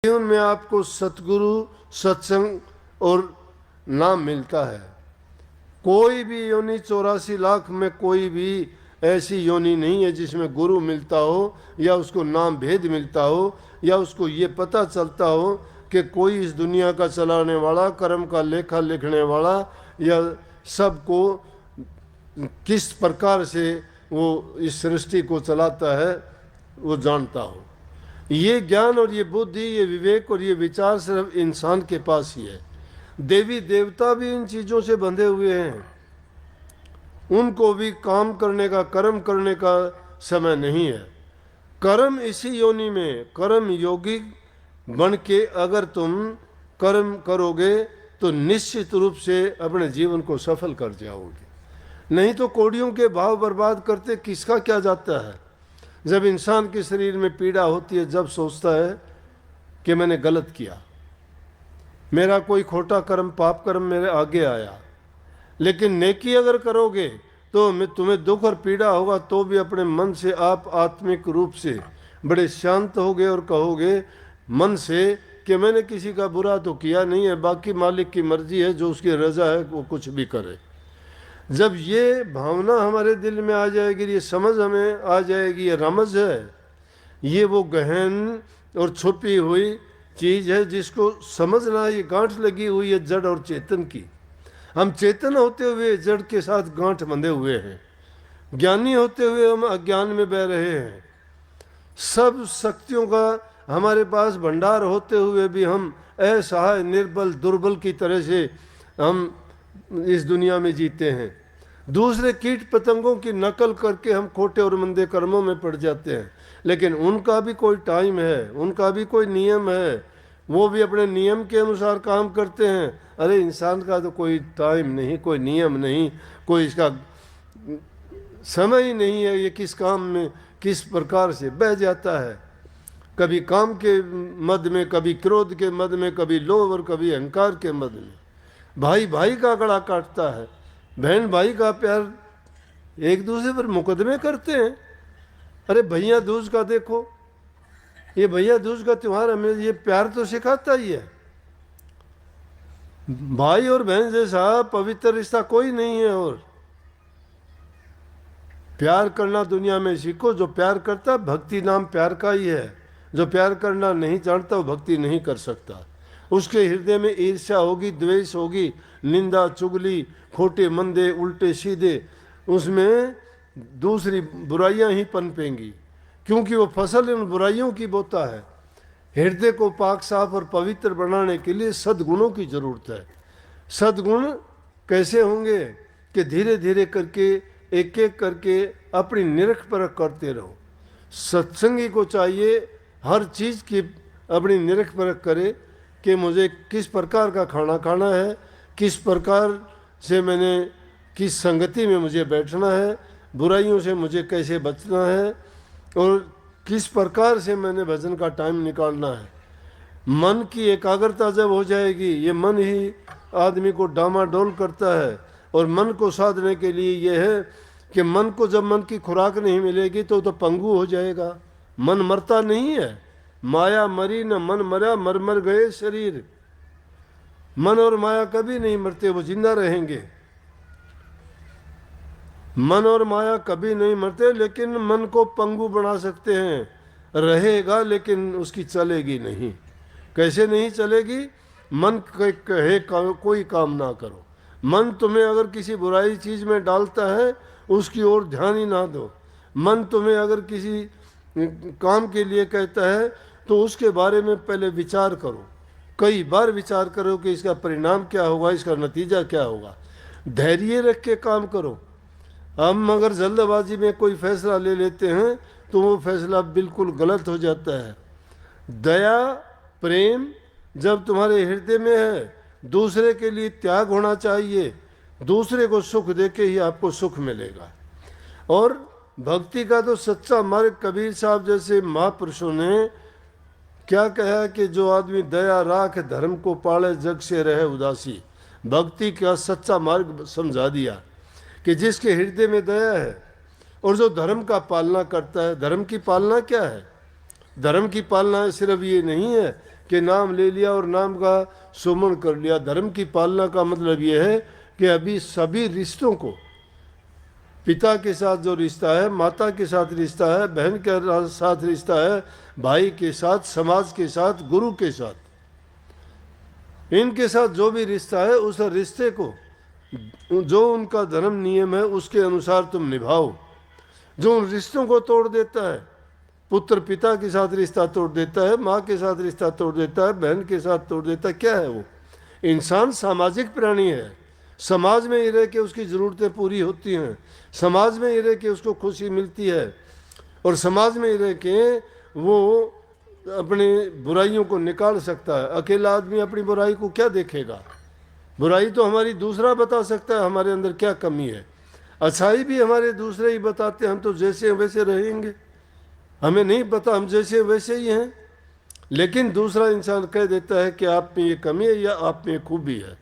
जीवन में आपको सतगुरु, सत्संग और नाम मिलता है। कोई भी योनि 84 लाख में कोई भी ऐसी योनि नहीं है जिसमें गुरु मिलता हो या उसको नाम भेद मिलता हो या उसको ये पता चलता हो कि कोई इस दुनिया का चलाने वाला, कर्म का लेखा लिखने वाला या सबको किस प्रकार से वो इस सृष्टि को चलाता है वो जानता हो। ये ज्ञान और ये बुद्धि, ये विवेक और ये विचार सिर्फ इंसान के पास ही है। देवी देवता भी इन चीज़ों से बंधे हुए हैं। उनको भी काम करने का, कर्म करने का समय नहीं है। कर्म इसी योनि में, कर्म योगी बन के अगर तुम कर्म करोगे तो निश्चित रूप से अपने जीवन को सफल कर जाओगे। नहीं तो कोड़ियों के भाव बर्बाद करते किसका क्या जाता है। जब इंसान के शरीर में पीड़ा होती है, जब सोचता है कि मैंने गलत किया, मेरा कोई खोटा कर्म, पाप कर्म मेरे आगे आया, लेकिन नेकी अगर करोगे तो तुम्हें दुख और पीड़ा होगा तो भी अपने मन से आप आत्मिक रूप से बड़े शांत होगे और कहोगे मन से कि मैंने किसी का बुरा तो किया नहीं है, बाकी मालिक की मर्जी है, जो उसकी रजा है वो कुछ भी करे। जब ये भावना हमारे दिल में आ जाएगी, ये समझ हमें आ जाएगी, ये रमज है, ये वो गहन और छुपी हुई चीज़ है जिसको समझना, ये गांठ लगी हुई है जड़ और चेतन की। हम चेतन होते हुए जड़ के साथ गांठ बंधे हुए हैं, ज्ञानी होते हुए हम अज्ञान में बह रहे हैं। सब शक्तियों का हमारे पास भंडार होते हुए भी हम असहाय, निर्बल, दुर्बल की तरह से हम इस दुनिया में जीते हैं। दूसरे कीट पतंगों की नकल करके हम खोटे और मंदे कर्मों में पड़ जाते हैं, लेकिन उनका भी कोई टाइम है, उनका भी कोई नियम है, वो भी अपने नियम के अनुसार काम करते हैं। अरे इंसान का तो कोई टाइम नहीं, कोई नियम नहीं, कोई इसका समय ही नहीं है, ये किस काम में किस प्रकार से बह जाता है। कभी काम के मद में, कभी क्रोध के मद में, कभी लोभ और कभी अहंकार के मद में। भाई भाई का गला काटता है, बहन भाई का प्यार, एक दूसरे पर मुकदमे करते हैं। अरे भैया दूज का देखो, ये भैया दूज का त्यौहार हमें ये प्यार तो सिखाता ही है। भाई और बहन जैसा पवित्र रिश्ता कोई नहीं है। और प्यार करना दुनिया में सीखो। जो प्यार करता, भक्ति नाम प्यार का ही है। जो प्यार करना नहीं जानता वो भक्ति नहीं कर सकता। उसके हृदय में ईर्ष्या होगी, द्वेष होगी, निंदा, चुगली, खोटे मंदे, उल्टे सीधे, उसमें दूसरी बुराइयां ही पनपेंगी, क्योंकि वो फसल इन बुराइयों की बोता है। हृदय को पाक साफ और पवित्र बनाने के लिए सद्गुणों की जरूरत है। सद्गुण कैसे होंगे कि धीरे धीरे करके, एक एक करके अपनी निरख परख करते रहो। सत्संगी को चाहिए हर चीज़ की अपनी निरख परख करे कि मुझे किस प्रकार का खाना खाना है, किस प्रकार से मैंने किस संगति में मुझे बैठना है, बुराइयों से मुझे कैसे बचना है और किस प्रकार से मैंने भजन का टाइम निकालना है। मन की एकाग्रता जब हो जाएगी, ये मन ही आदमी को डामाडोल करता है। और मन को साधने के लिए ये है कि मन को जब मन की खुराक नहीं मिलेगी तो पंगु हो जाएगा। मन मरता नहीं है, माया मरी न मन मरा, मर मर गए शरीर। मन और माया कभी नहीं मरते, वो जिंदा रहेंगे। मन और माया कभी नहीं मरते, लेकिन मन को पंगु बना सकते हैं। रहेगा लेकिन उसकी चलेगी नहीं। कैसे नहीं चलेगी? मन कहे कोई काम ना करो। मन तुम्हें अगर किसी बुराई चीज में डालता है उसकी ओर ध्यान ही ना दो। मन तुम्हें अगर किसी काम के लिए कहता है तो उसके बारे में पहले विचार करो, कई बार विचार करो कि इसका परिणाम क्या होगा, इसका नतीजा क्या होगा। धैर्य रख के काम करो। हम अगर जल्दबाजी में कोई फैसला ले लेते हैं तो वो फैसला बिल्कुल गलत हो जाता है। दया, प्रेम जब तुम्हारे हृदय में है, दूसरे के लिए त्याग होना चाहिए। दूसरे को सुख देके ही आपको सुख मिलेगा। और भक्ति का तो सच्चा मार्ग कबीर साहब जैसे महापुरुषों ने क्या कहा कि जो आदमी दया राख धर्म को पाले, जग से रहे उदासी। भक्ति का सच्चा मार्ग समझा दिया कि जिसके हृदय में दया है और जो धर्म का पालना करता है। धर्म की पालना क्या है? धर्म की पालना सिर्फ ये नहीं है कि नाम ले लिया और नाम का सुमन कर लिया। धर्म की पालना का मतलब यह है कि अभी सभी रिश्तों को, पिता के साथ जो रिश्ता है, माता के साथ रिश्ता है, बहन के साथ रिश्ता है, भाई के साथ, समाज के साथ, गुरु के साथ, इनके साथ जो भी रिश्ता है उस रिश्ते को, जो उनका धर्म नियम है उसके अनुसार तुम निभाओ। जो उन रिश्तों को तोड़ देता है, पुत्र पिता के साथ रिश्ता तोड़ देता है, माँ के साथ रिश्ता तोड़ देता है, बहन के साथ तोड़ देता है, क्या है वो? इंसान सामाजिक प्राणी है। समाज में ही रह के उसकी ज़रूरतें पूरी होती हैं, समाज में ही रह के उसको खुशी मिलती है, और समाज में ही रह के वो अपने बुराइयों को निकाल सकता है। अकेला आदमी अपनी बुराई को क्या देखेगा? बुराई तो हमारी दूसरा बता सकता है हमारे अंदर क्या कमी है, अच्छाई भी हमारे दूसरे ही बताते हैं। हम तो जैसे हैं वैसे रहेंगे, हमें नहीं पता हम जैसे वैसे ही हैं, लेकिन दूसरा इंसान कह देता है कि आप में ये कमी है या आप में ये खूबी है।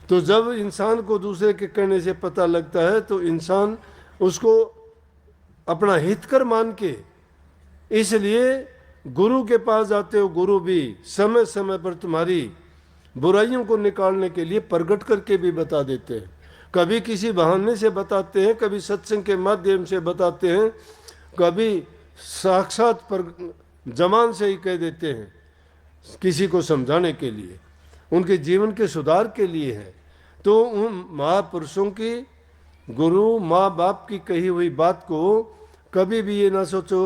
तो जब इंसान को दूसरे के कहने से पता लगता है तो इंसान उसको अपना हितकर मान के, इसलिए गुरु के पास जाते हो, गुरु भी समय समय पर तुम्हारी बुराइयों को निकालने के लिए प्रगट करके भी बता देते हैं। कभी किसी बहाने से बताते हैं, कभी सत्संग के माध्यम से बताते हैं, कभी साक्षात पर जमान से ही कह देते हैं, किसी को समझाने के लिए, उनके जीवन के सुधार के लिए है। तो उन महापुरुषों की, गुरु माँ बाप की कही हुई बात को कभी भी ये ना सोचो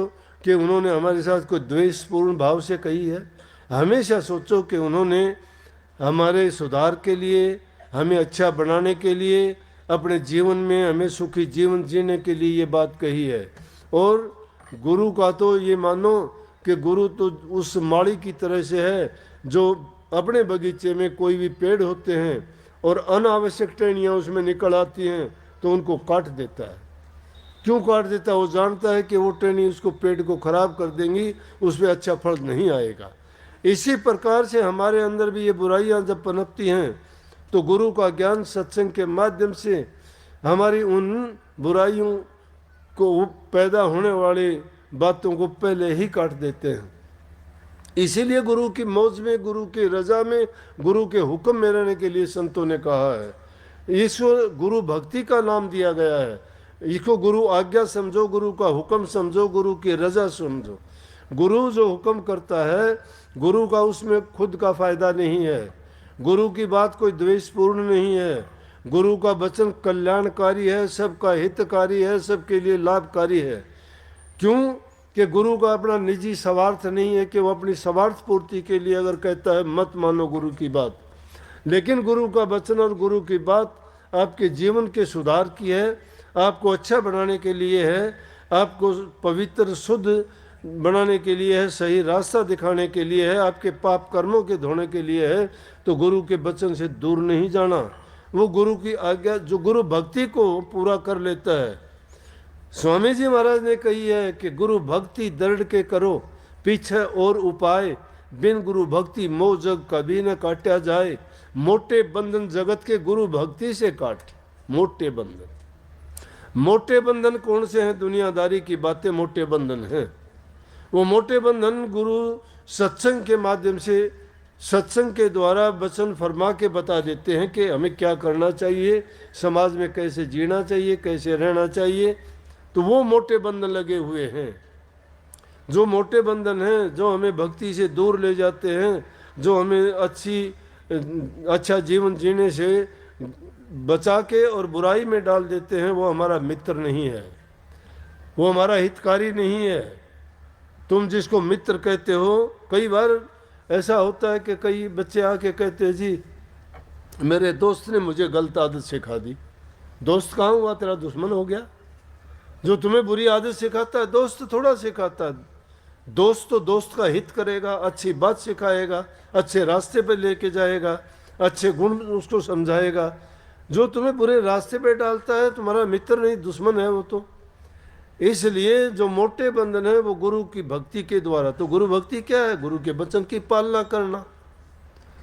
कि उन्होंने हमारे साथ कोई द्वेषपूर्ण भाव से कही है। हमेशा सोचो कि उन्होंने हमारे सुधार के लिए, हमें अच्छा बनाने के लिए, अपने जीवन में हमें सुखी जीवन जीने के लिए ये बात कही है। और गुरु का तो ये मानो कि गुरु तो उस माली की तरह से है जो अपने बगीचे में कोई भी पेड़ होते हैं और अनावश्यक टहनियाँ उसमें निकल आती हैं तो उनको काट देता है। क्यों काट देता है? वो जानता है कि वो टहनी उसको पेड़ को खराब कर देंगी, उस पर अच्छा फल नहीं आएगा। इसी प्रकार से हमारे अंदर भी ये बुराइयाँ जब पनपती हैं तो गुरु का ज्ञान सत्संग के माध्यम से हमारी उन बुराइयों को, पैदा होने वाली बातों को पहले ही काट देते हैं। इसीलिए गुरु की मौज में, गुरु की रजा में, गुरु के हुक्म में रहने के लिए संतों ने कहा है। ईश्वर गुरु भक्ति का नाम दिया गया है। इसको गुरु आज्ञा समझो, गुरु का हुक्म समझो, गुरु की रजा समझो। गुरु जो हुक्म करता है, गुरु का उसमें खुद का फायदा नहीं है, गुरु की बात कोई द्वेषपूर्ण नहीं है, गुरु का वचन कल्याणकारी है, सबका हितकारी है, सबके लिए लाभकारी है। क्यों कि गुरु का अपना निजी स्वार्थ नहीं है कि वो अपनी स्वार्थ पूर्ति के लिए अगर कहता है मत मानो गुरु की बात, लेकिन गुरु का वचन और गुरु की बात आपके जीवन के सुधार की है, आपको अच्छा बनाने के लिए है, आपको पवित्र शुद्ध बनाने के लिए है, सही रास्ता दिखाने के लिए है, आपके पाप कर्मों के धोने के लिए है। तो गुरु के वचन से दूर नहीं जाना। वो गुरु की आज्ञा, जो गुरु भक्ति को पूरा कर लेता है। स्वामी जी महाराज ने कही है कि गुरु भक्ति दृढ़ के करो, पीछे और उपाय, बिन गुरु भक्ति मोह जग कभी न काटा जाए। मोटे बंधन जगत के गुरु भक्ति से काट। मोटे बंधन, मोटे बंधन कौन से हैं? दुनियादारी की बातें मोटे बंधन हैं। वो मोटे बंधन गुरु सत्संग के माध्यम से, सत्संग के द्वारा वचन फरमा के बता देते हैं कि हमें क्या करना चाहिए, समाज में कैसे जीना चाहिए, कैसे रहना चाहिए। तो वो मोटे बंधन लगे हुए हैं। जो मोटे बंधन हैं, जो हमें भक्ति से दूर ले जाते हैं, जो हमें अच्छा जीवन जीने से बचा के और बुराई में डाल देते हैं, वो हमारा मित्र नहीं है, वो हमारा हितकारी नहीं है। तुम जिसको मित्र कहते हो, कई बार ऐसा होता है कि कई बच्चे आके कहते हैं जी मेरे दोस्त ने मुझे गलत आदत सिखा दी। दोस्त कहाँ हुआ? तेरा दुश्मन हो गया। जो तुम्हें बुरी आदत सिखाता है दोस्त थोड़ा सिखाता है। दोस्त तो दोस्त का हित करेगा, अच्छी बात सिखाएगा, अच्छे रास्ते पे लेके जाएगा, अच्छे गुण उसको समझाएगा। जो तुम्हें बुरे रास्ते पे डालता है तुम्हारा मित्र नहीं, दुश्मन है वो तो। इसलिए जो मोटे बंधन है वो गुरु की भक्ति के द्वारा। तो गुरु भक्ति क्या है? गुरु के वचन की पालना करना।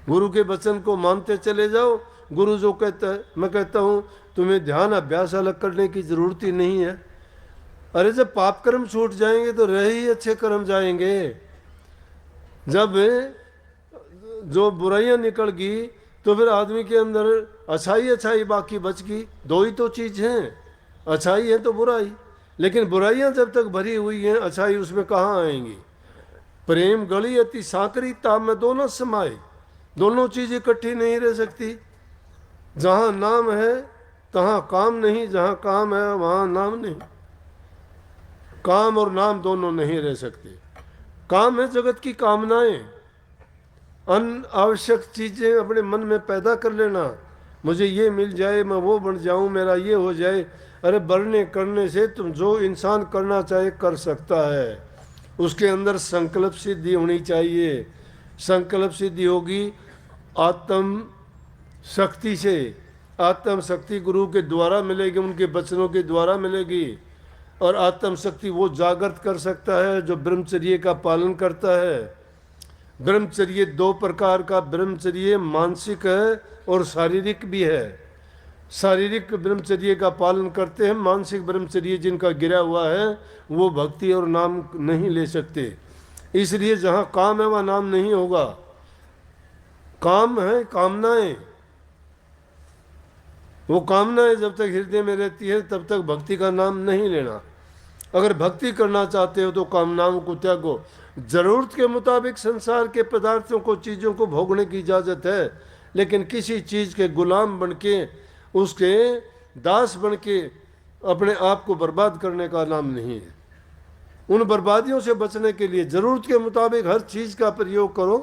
गुरु के वचन को मानते चले जाओ। गुरु जो कहता है, मैं कहता हूँ तुम्हें ध्यान अभ्यास अलग करने की जरूरत ही नहीं है। अरे जब पाप कर्म छूट जाएंगे तो रह ही अच्छे कर्म जाएंगे। जब जो बुराइयां निकल गई तो फिर आदमी के अंदर अच्छाई बाकी बच गई। दो ही तो चीज़ हैं, अच्छाई है तो बुराई। लेकिन बुराइयां जब तक भरी हुई हैं, अच्छाई उसमें कहाँ आएंगी। प्रेम गली अति सांकरी, ताप में दोनों समाये। दोनों चीज़ इकट्ठी नहीं रह सकती। जहाँ नाम है तहाँ काम नहीं, जहाँ काम है वहाँ नाम नहीं। काम और नाम दोनों नहीं रह सकते। काम है जगत की कामनाएं, अनावश्यक चीज़ें अपने मन में पैदा कर लेना। मुझे ये मिल जाए, मैं वो बन जाऊं, मेरा ये हो जाए। अरे बढ़ने करने से तुम जो इंसान करना चाहे कर सकता है। उसके अंदर संकल्प सिद्धि होनी चाहिए। संकल्प सिद्धि होगी आत्म शक्ति से। आत्म शक्ति गुरु के द्वारा मिलेगी, उनके वचनों के द्वारा मिलेगी। और आत्म शक्ति वो जागृत कर सकता है जो ब्रह्मचर्य का पालन करता है। ब्रह्मचर्य दो प्रकार का ब्रह्मचर्य मानसिक है और शारीरिक भी है। शारीरिक ब्रह्मचर्य का पालन करते हैं, मानसिक ब्रह्मचर्य जिनका गिरा हुआ है वो भक्ति और नाम नहीं ले सकते। इसलिए जहाँ काम है वहाँ नाम नहीं होगा। काम है कामनाएं, वो कामनाएं जब तक हृदय में रहती है तब तक भक्ति का नाम नहीं लेना। अगर भक्ति करना चाहते हो तो कामनाओं को त्यागो। जरूरत के मुताबिक संसार के पदार्थों को, चीज़ों को भोगने की इजाज़त है, लेकिन किसी चीज़ के गुलाम बन के, उसके दास बन के अपने आप को बर्बाद करने का नाम नहीं है। उन बर्बादियों से बचने के लिए ज़रूरत के मुताबिक हर चीज़ का प्रयोग करो,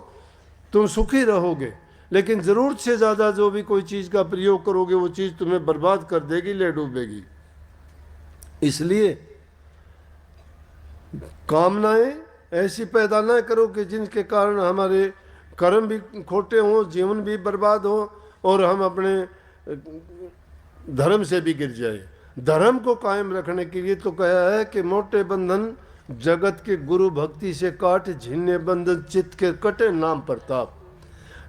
तुम सुखी रहोगे। लेकिन ज़रूरत से ज़्यादा जो भी कोई चीज़ का प्रयोग करोगे वो चीज़ तुम्हें बर्बाद कर देगी, ले डूबेगी। इसलिए कामनाएं ऐसी पैदा ना करो कि जिनके कारण हमारे कर्म भी खोटे हों, जीवन भी बर्बाद हो और हम अपने धर्म से भी गिर जाए। धर्म को कायम रखने के लिए तो कहा है कि मोटे बंधन जगत के गुरु भक्ति से काट, झिन्ने बंधन चित्त के कटे नाम प्रताप।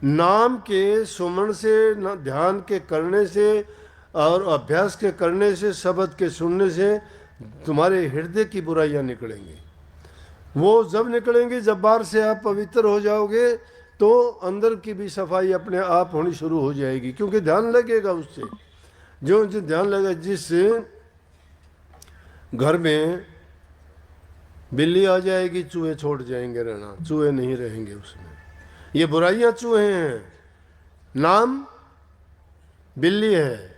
नाम के सुमन से, ध्यान के करने से और अभ्यास के करने से, शब्द के सुनने से तुम्हारे हृदय की बुराइयां निकलेंगी। वो जब निकलेंगी जब बाहर से आप पवित्र हो जाओगे तो अंदर की भी सफाई अपने आप होनी शुरू हो जाएगी, क्योंकि ध्यान लगेगा उससे। जो ध्यान लगेगा, जिससे घर में बिल्ली आ जाएगी, चूहे छोड़ जाएंगे रहना, चूहे नहीं रहेंगे उसमें। ये बुराइयां चूहे हैं, नाम बिल्ली है।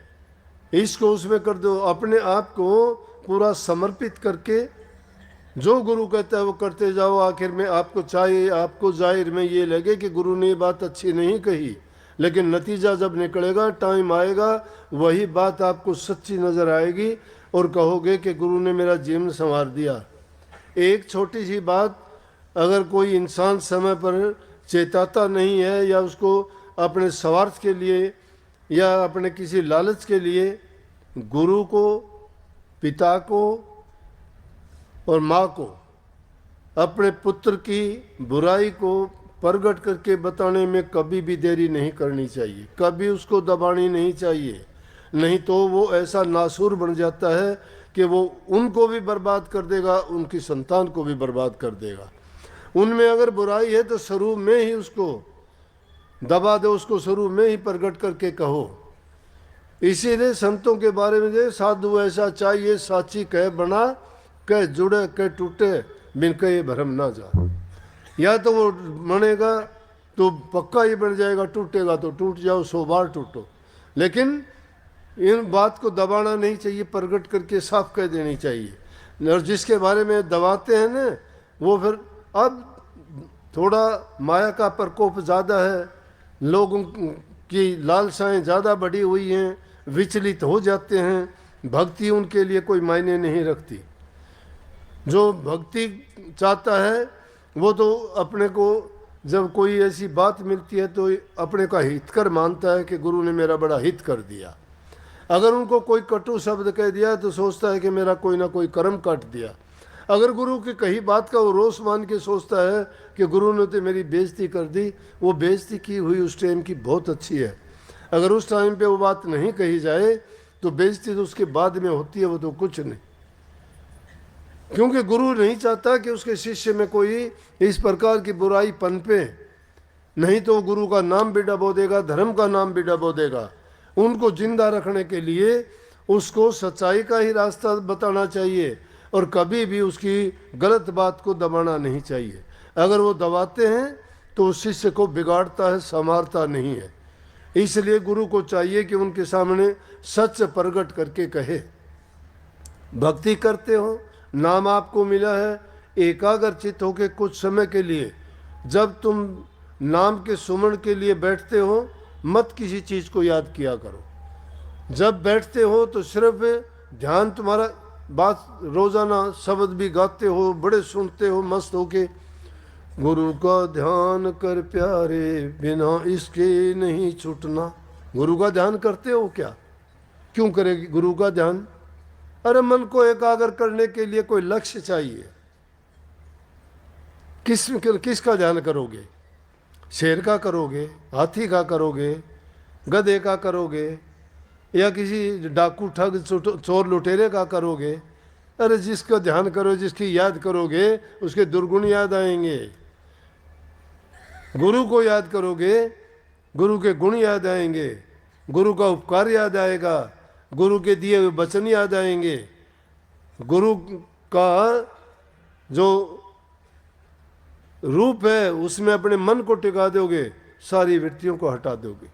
इसको उसमें कर दो। अपने आप को पूरा समर्पित करके जो गुरु कहता है वो करते जाओ। आखिर में आपको चाहिए, आपको जाहिर में ये लगे कि गुरु ने ये बात अच्छी नहीं कही, लेकिन नतीजा जब निकलेगा, टाइम आएगा, वही बात आपको सच्ची नज़र आएगी और कहोगे कि गुरु ने मेरा जीवन संवार दिया। एक छोटी सी बात, अगर कोई इंसान समय पर चेताता नहीं है या उसको अपने स्वार्थ के लिए या अपने किसी लालच के लिए गुरु को, पिता को और माँ को अपने पुत्र की बुराई को प्रगट करके बताने में कभी भी देरी नहीं करनी चाहिए, कभी उसको दबानी नहीं चाहिए। नहीं तो वो ऐसा नासूर बन जाता है कि वो उनको भी बर्बाद कर देगा, उनकी संतान को भी बर्बाद कर देगा। उनमें अगर बुराई है तो शुरू में ही उसको दबा दो, उसको शुरू में ही प्रकट करके कहो। इसीलिए संतों के बारे में जो साधु ऐसा चाहिए, साची कह बना, कह जुड़े कह टूटे, बिन कहे भरम ना जा। या तो वो बनेगा तो पक्का ही बन जाएगा, टूटेगा तो टूट जाओ, 100 बार टूटो। लेकिन इन बात को दबाना नहीं चाहिए, प्रकट करके साफ कह देनी चाहिए। और जिसके बारे में दबाते हैं ना, वो फिर अब थोड़ा माया का प्रकोप ज़्यादा है, लोगों की लालसाएं ज़्यादा बढ़ी हुई हैं, विचलित हो जाते हैं। भक्ति उनके लिए कोई मायने नहीं रखती। जो भक्ति चाहता है वो तो अपने को जब कोई ऐसी बात मिलती है तो अपने का हितकर मानता है कि गुरु ने मेरा बड़ा हित कर दिया। अगर उनको कोई कटु शब्द कह दिया तो सोचता है कि मेरा कोई ना कोई कर्म काट दिया। अगर गुरु की कही बात का वो रोष मान के सोचता है कि गुरु ने तो मेरी बेइज्जती कर दी, वो बेइज्जती की हुई उस टाइम की बहुत अच्छी है। अगर उस टाइम पे वो बात नहीं कही जाए तो बेइज्जती तो उसके बाद में होती है, वो तो कुछ नहीं। क्योंकि गुरु नहीं चाहता कि उसके शिष्य में कोई इस प्रकार की बुराई पनपे। नहीं तो गुरु का नाम भी डबो देगा, धर्म का नाम भी डबो देगा। उनको जिंदा रखने के लिए उसको सच्चाई का ही रास्ता बताना चाहिए और कभी भी उसकी गलत बात को दबाना नहीं चाहिए। अगर वो दबाते हैं तो उस शिष्य को बिगाड़ता है, संवारता नहीं है। इसलिए गुरु को चाहिए कि उनके सामने सच प्रकट करके कहे। भक्ति करते हो, नाम आपको मिला है, एकाग्र चित्त होके कुछ समय के लिए जब तुम नाम के सुमरण के लिए बैठते हो, मत किसी चीज़ को याद किया करो। जब बैठते हो तो सिर्फ ध्यान तुम्हारा, बात रोजाना शब्द भी गाते हो, बड़े सुनते हो मस्त होके, गुरु का ध्यान कर प्यारे बिना इसके नहीं छूटना। गुरु का ध्यान करते हो क्या? क्यों करेगी गुरु का ध्यान? अरे मन को एकाग्र करने के लिए कोई लक्ष्य चाहिए। किसका ध्यान करोगे? शेर का करोगे, हाथी का करोगे, गधे का करोगे, या किसी डाकू ठग चोर लुटेरे का करोगे? अरे जिसका ध्यान करो, जिसकी याद करोगे उसके दुर्गुण याद आएंगे। गुरु को याद करोगे, गुरु के गुण याद आएंगे, गुरु का उपकार याद आएगा, गुरु के दिए हुए वचन याद आएंगे, गुरु का जो रूप है उसमें अपने मन को टिका दोगे, सारी वृत्तियों को हटा दोगे।